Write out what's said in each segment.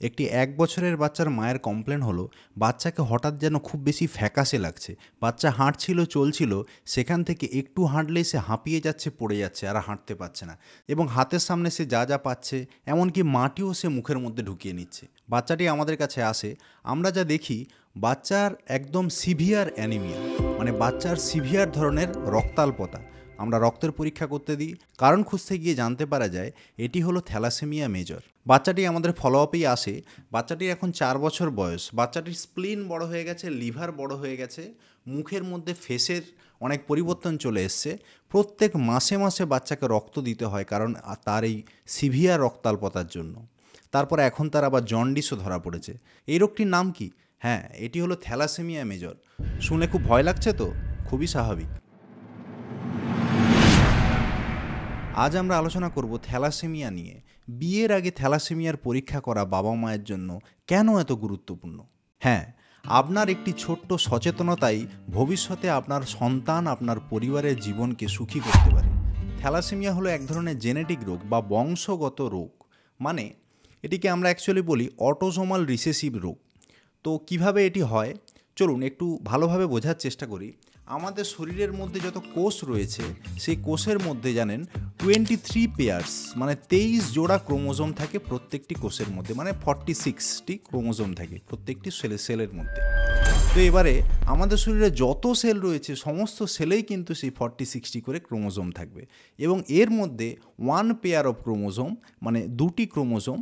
একটি ১ বছরের বাচ্চার মায়ের কমপ্লেন হলো বাচ্চাকে হঠাৎ যেন খুব বেশি ফ্যাকাশে লাগছে। বাচ্চা হাঁটছিল, চলছিল, সেখান থেকে একটু হাঁটলেই সে হাঁপিয়ে যাচ্ছে, পড়ে যাচ্ছে, আর হাঁটতে পারছে না। এবং হাতের সামনে সে যা যা পাচ্ছে, এমনকি মাটিও সে মুখের মধ্যে ঢুকিয়ে নিচ্ছে। বাচ্চাটি আমাদের কাছে আসে, আমরা যা দেখি বাচ্চার একদম সিভিয়ার অ্যানিমিয়া, মানে বাচ্চার সিভিয়ার ধরনের রক্তাল্পতা। আমরা রক্তের পরীক্ষা করতে দিই, কারণ খুঁজতে গিয়ে জানতে পারা যায় এটি হলো থ্যালাসেমিয়া মেজর। বাচ্চাটি আমাদের ফলো আপেই আসে। বাচ্চাটির এখন 4 বছর বয়স। বাচ্চাটির স্প্লিন বড় হয়ে গেছে, লিভার বড় হয়ে গেছে, মুখের মধ্যে ফেসের অনেক পরিবর্তন চলে এসছে। প্রত্যেক মাসে মাসে বাচ্চাকে রক্ত দিতে হয়, কারণ তার এই সিভিয়ার রক্তাল্পতার জন্য। তারপর এখন তার আবার জন্ডিসও ধরা পড়েছে। এই রোগটির নাম কি? হ্যাঁ, এটি হলো থ্যালাসেমিয়া মেজর। শুনে খুব ভয় লাগছে তো? খুবই স্বাভাবিক। আজ আমরা আলোচনা করব থ্যালাসেমিয়া নিয়ে। বিয়ের আগে থ্যালাসেমিয়ার পরীক্ষা করা বাবা মায়ের জন্য কেন এত গুরুত্বপূর্ণ? হ্যাঁ, আপনার একটি ছোট্ট সচেতনতাই ভবিষ্যতে আপনার সন্তান, আপনার পরিবারের জীবনকে সুখী করতে পারে। থ্যালাসেমিয়া হলো এক ধরনের জেনেটিক রোগ বা বংশগত রোগ। মানে এটিকে আমরা অ্যাকচুয়ালি বলি অটোসোমাল রিসেসিভ রোগ। তো কিভাবে এটি হয় চলুন একটু ভালোভাবে বোঝার চেষ্টা করি। আমাদের শরীরের মধ্যে যত কোষ রয়েছে, সেই কোষের মধ্যে জানেন 23 পেয়ার্স, মানে 23 জোড়া ক্রোমোজোম থাকে প্রত্যেকটি কোষের মধ্যে, মানে 46টি ক্রোমোজোম থাকে প্রত্যেকটি সেলের মধ্যে। তো এবারে আমাদের শরীরে যত সেল রয়েছে সমস্ত সেলেই কিন্তু সেই 46টি করে ক্রোমোজোম থাকবে, এবং এর মধ্যে 1 পেয়ার অফ ক্রোমোজোম, মানে 2টি ক্রোমোজোম,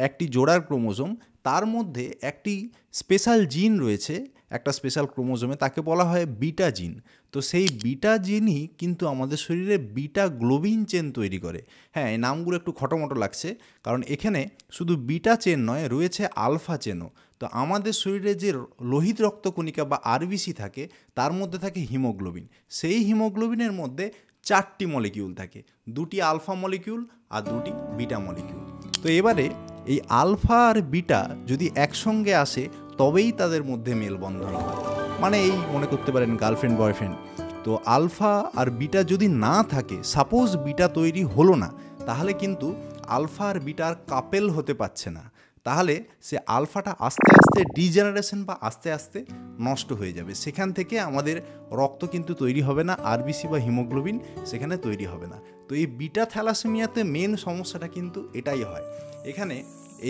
একটি জোড়ার ক্রোমোজোম, তার মধ্যে একটি স্পেশাল জিন রয়েছে একটা স্পেশাল ক্রোমোজোমে, তাকে বলা হয় বিটা জিন। তো সেই বিটা জিনই কিন্তু আমাদের শরীরে বিটা গ্লোবিন চেন তৈরি করে। হ্যাঁ, এই নামগুলো একটু খটোমটো লাগছে, কারণ এখানে শুধু বিটা চেন নয়, রয়েছে আলফা চেনও। তো আমাদের শরীরে যে লোহিত রক্তকণিকা বা আরবিসি থাকে, তার মধ্যে থাকে হিমোগ্লোবিন। সেই হিমোগ্লোবিনের মধ্যে 4টি মলিকিউল থাকে, 2টি আলফা মলিকিউল আর 2টি বিটা মলিকিউল। তো এবারে এই আলফা আর বিটা যদি একসঙ্গে আসে তবেই তাদের মধ্যে মেলবন্ধন হয়। মানে এই মনে করতে পারেন গার্লফ্রেন্ড বয়ফ্রেন্ড। তো আলফা আর বিটা যদি না থাকে, সাপোজ বিটা তৈরি হলো না, তাহলে কিন্তু আলফা আর বিটার কাপেল হতে পারছে না। তাহলে সে আলফাটা আস্তে আস্তে ডিজেনারেশন বা আস্তে আস্তে নষ্ট হয়ে যাবে। সেখান থেকে আমাদের রক্ত কিন্তু তৈরি হবে না, আরবিসি বা হিমোগ্লোবিন সেখানে তৈরি হবে না। তো এই বিটা থ্যালাসেমিয়াতে মেন সমস্যাটা কিন্তু এটাই হয়। এখানে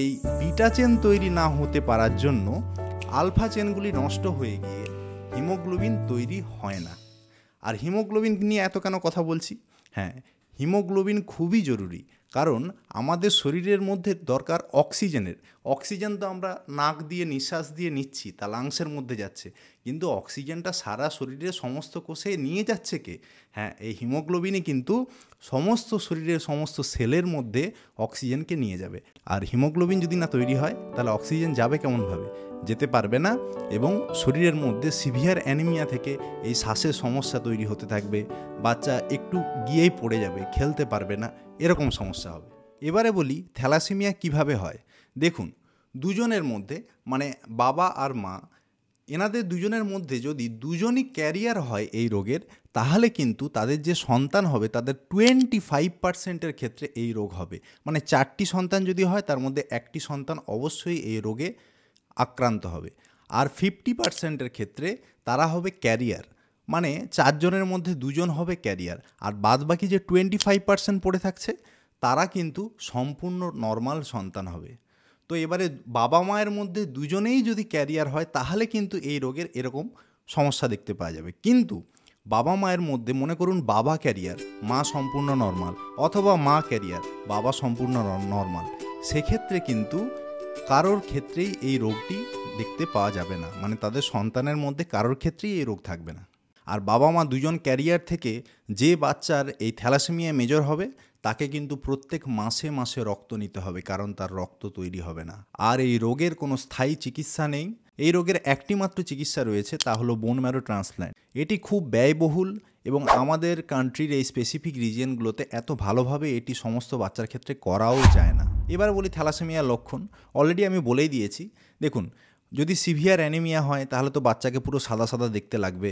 এই বিটা চেন তৈরি না হতে পারার জন্য আলফা চেনগুলি নষ্ট হয়ে গিয়ে হিমোগ্লোবিন তৈরি হয় না। আর হিমোগ্লোবিন নিয়ে এত কেন কথা বলছি? হ্যাঁ, হিমোগ্লোবিন খুবই জরুরি, কারণ আমাদের শরীরের মধ্যে দরকার অক্সিজেনের। অক্সিজেন তো আমরা নাক দিয়ে নিঃশ্বাস দিয়ে নিচ্ছি, তা লাংসের মধ্যে যাচ্ছে, কিন্তু অক্সিজেনটা সারা শরীরের সমস্ত কোষে নিয়ে যাচ্ছে কে? হ্যাঁ, এই হিমোগ্লোবিনই কিন্তু সমস্ত শরীরের সমস্ত সেলের মধ্যে অক্সিজেনকে নিয়ে যাবে। আর হিমোগ্লোবিন যদি না তৈরি হয়, তাহলে অক্সিজেন যাবে কেমনভাবে? যেতে পারবে না, এবং শরীরের মধ্যে সিভিয়ার অ্যানিমিয়া থেকে এই শ্বাসের সমস্যা তৈরি হতে থাকবে। বাচ্চা একটু গিয়েই পড়ে যাবে, খেলতে পারবে না, এরকম সমস্যা হবে। এবারে বলি থ্যালাসেমিয়া কিভাবে হয়। দেখুন, দুজনের মধ্যে, মানে বাবা আর মা, এনাদের দুজনের মধ্যে যদি দুজনই ক্যারিয়ার হয় এই রোগের, তাহলে কিন্তু তাদের যে সন্তান হবে তাদের 25%-এর ক্ষেত্রে এই রোগ হবে। মানে 4টি সন্তান যদি হয়, তার মধ্যে একটি সন্তান অবশ্যই এই রোগে আক্রান্ত হবে। আর 50%-এর ক্ষেত্রে তারা হবে ক্যারিয়ার, মানে 4 জনের মধ্যে 2 জন হবে ক্যারিয়ার। আর বাদবাকি যে 25% পড়ে থাকছে, তারা কিন্তু সম্পূর্ণ নর্মাল সন্তান হবে। তো এবারে বাবা মায়ের মধ্যে দুজনেই যদি ক্যারিয়ার হয়, তাহলে কিন্তু এই রোগের এরকম সমস্যা দেখতে পাওয়া যাবে। কিন্তু বাবা মায়ের মধ্যে মনে করুন বাবা ক্যারিয়ার, মা সম্পূর্ণ নর্মাল, অথবা মা ক্যারিয়ার, বাবা সম্পূর্ণ নর্মাল, সেক্ষেত্রে কিন্তু কারোর ক্ষেত্রেই এই রোগটি দেখতে পাওয়া যাবে না। মানে তাদের সন্তানের মধ্যে কারোর ক্ষেত্রেই এই রোগ থাকবে না। আর বাবা মা দুজন ক্যারিয়ার থেকে যে বাচ্চার এই থ্যালাসেমিয়া মেজর হবে, তাকে কিন্তু প্রত্যেক মাসে মাসে রক্ত নিতে হবে, কারণ তার রক্ত তৈরি হবে না। আর এই রোগের কোনো স্থায়ী চিকিৎসা নেই। এই রোগের একটি মাত্র চিকিৎসা রয়েছে, তা হলো বোন ম্যারো ট্রান্সপ্ল্যান্ট। এটি খুব ব্যয়বহুল, এবং আমাদের কান্ট্রির এই স্পেসিফিক রিজিয়নগুলোতে এত ভালোভাবে এটি সমস্ত বাচ্চার ক্ষেত্রে করাও যায় না। এবার বলি থ্যালাসেমিয়ার লক্ষণ। অলরেডি আমি বলেই দিয়েছি। দেখুন, যদি সিভিয়ার অ্যানিমিয়া হয়, তাহলে তো বাচ্চাকে পুরো সাদা সাদা দেখতে লাগবে,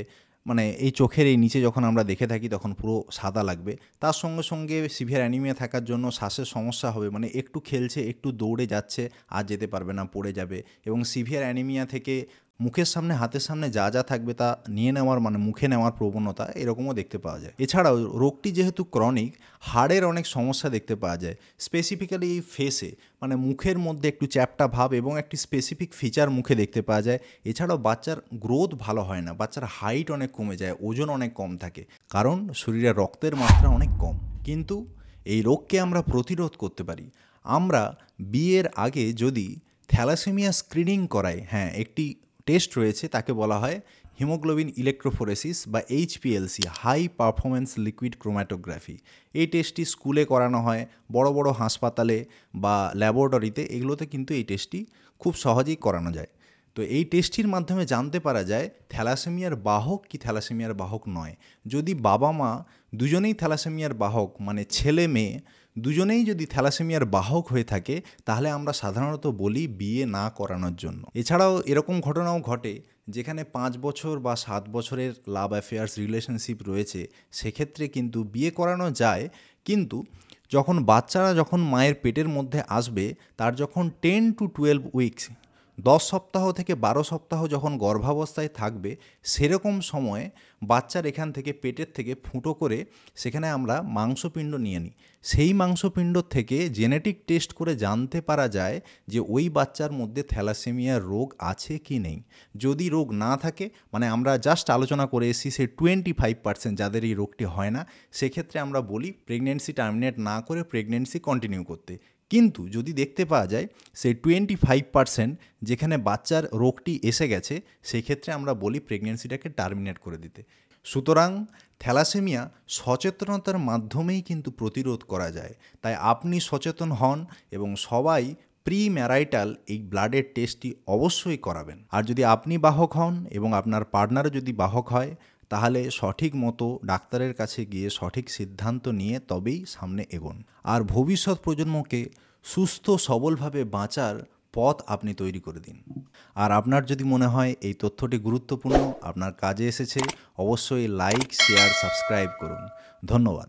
মানে এই চোখের এই নিচে যখন আমরা দেখে থাকি তখন পুরো সাদা লাগবে। তার সঙ্গে সঙ্গে সিভিয়ার অ্যানিমিয়া থাকার জন্য শ্বাসের সমস্যা হবে, মানে একটু খেলছে একটু দৌড়ে যাচ্ছে আর যেতে পারবে না, পড়ে যাবে। এবং সিভিয়ার অ্যানিমিয়া থেকে মুখের সামনে হাতের সামনে যা যা থাকবে তা নিয়ে নেওয়ার, মানে মুখে নেওয়ার প্রবণতা এরকমও দেখতে পাওয়া যায়। এছাড়াও রোগটি যেহেতু ক্রনিক, হাড়ের অনেক সমস্যা দেখতে পাওয়া যায়, স্পেসিফিক্যালি ফেসে, মানে মুখের মধ্যে একটু চ্যাপ্টা ভাব এবং একটি স্পেসিফিক ফিচার মুখে দেখতে পাওয়া যায়। এছাড়াও বাচ্চার গ্রোথ ভালো হয় না, বাচ্চার হাইট অনেক কমে যায়, ওজন অনেক কম থাকে, কারণ শরীরে রক্তের মাত্রা অনেক কম। কিন্তু এই রোগকে আমরা প্রতিরোধ করতে পারি। আমরা বিয়ের আগে যদি থ্যালাসেমিয়া স্ক্রিনিং করাই, হ্যাঁ একটি টেস্ট রয়েছে, তাকে বলা হয় হিমোগ্লোবিন ইলেকট্রোফোরেসিস বা HPLC, হাই পারফরমেন্স লিকুইড ক্রোম্যাটোগ্রাফি। এই টেস্টটি স্কুলে করানো হয়, বড় বড় হাসপাতালে বা ল্যাবরেটরিতে, এগুলোতে কিন্তু এই টেস্টটি খুব সহজেই করানো যায়। তো এই টেস্টটির মাধ্যমে জানতে পারা যায় থ্যালাসেমিয়ার বাহক কি থ্যালাসেমিয়ার বাহক নয়। যদি বাবা মা দুজনেই থ্যালাসেমিয়ার বাহক, মানে ছেলে মেয়ে দুজনেই যদি থ্যালাসেমিয়ার বাহক হয়ে থাকে, তাহলে আমরা সাধারণত বলি বিয়ে না করানোর জন্য। এছাড়াও এরকম ঘটনাও ঘটে যেখানে 5 বছর বা 7 বছরের লাভ অ্যাফেয়ার্স রিলেশনশিপ রয়েছে, সেক্ষেত্রে কিন্তু বিয়ে করানো যায়। কিন্তু যখন বাচ্চারা যখন মায়ের পেটের মধ্যে আসবে, তার যখন 10 to 12 উইকস, 10 সপ্তাহ থেকে 12 সপ্তাহ যখন গর্ভাবস্থায় থাকবে, সেরকম সময়ে বাচ্চার এখান থেকে পেটের থেকে ফুটো করে সেখানে আমরা মাংসপিণ্ড নিয়ে নিই। সেই মাংসপিণ্ড থেকে জেনেটিক টেস্ট করে জানতে পারা যায় যে ওই বাচ্চার মধ্যে থ্যালাসেমিয়ার রোগ আছে কি নেই। যদি রোগ না থাকে, মানে আমরা জাস্ট আলোচনা করে এসেছি সে 25% যাদের এই রোগটি হয় না, সেক্ষেত্রে আমরা বলি প্রেগনেন্সি টার্মিনেট না করে প্রেগনেন্সি কন্টিনিউ করতে। কিন্তু যদি দেখতে পাওয়া যায় সেই 25% যেখানে বাচ্চার রোগটি এসে গেছে, সেক্ষেত্রে আমরা বলি প্রেগনেন্সিটাকে টার্মিনেট করে দিতে। সুতরাং থ্যালাসেমিয়া সচেতনতার মাধ্যমেই কিন্তু প্রতিরোধ করা যায়। তাই আপনি সচেতন হন এবং সবাই প্রি ম্যারাইটাল এই ব্লাডের টেস্টটি অবশ্যই করাবেন। আর যদি আপনি বাহক হন এবং আপনার পার্টনারও যদি বাহক হয়, তাহলে সঠিক মতো ডাক্তারের কাছে গিয়ে সঠিক সিদ্ধান্ত নিয়ে তবেই সামনে এগোন। আর ভবিষ্যৎ প্রজন্মকে সুস্থ সবলভাবে বাঁচার পথ আপনি তৈরি করে দিন। আর আপনার যদি মনে হয় এই তথ্যটি গুরুত্বপূর্ণ, আপনার কাজে এসেছে, অবশ্যই লাইক, শেয়ার, সাবস্ক্রাইব করুন। ধন্যবাদ।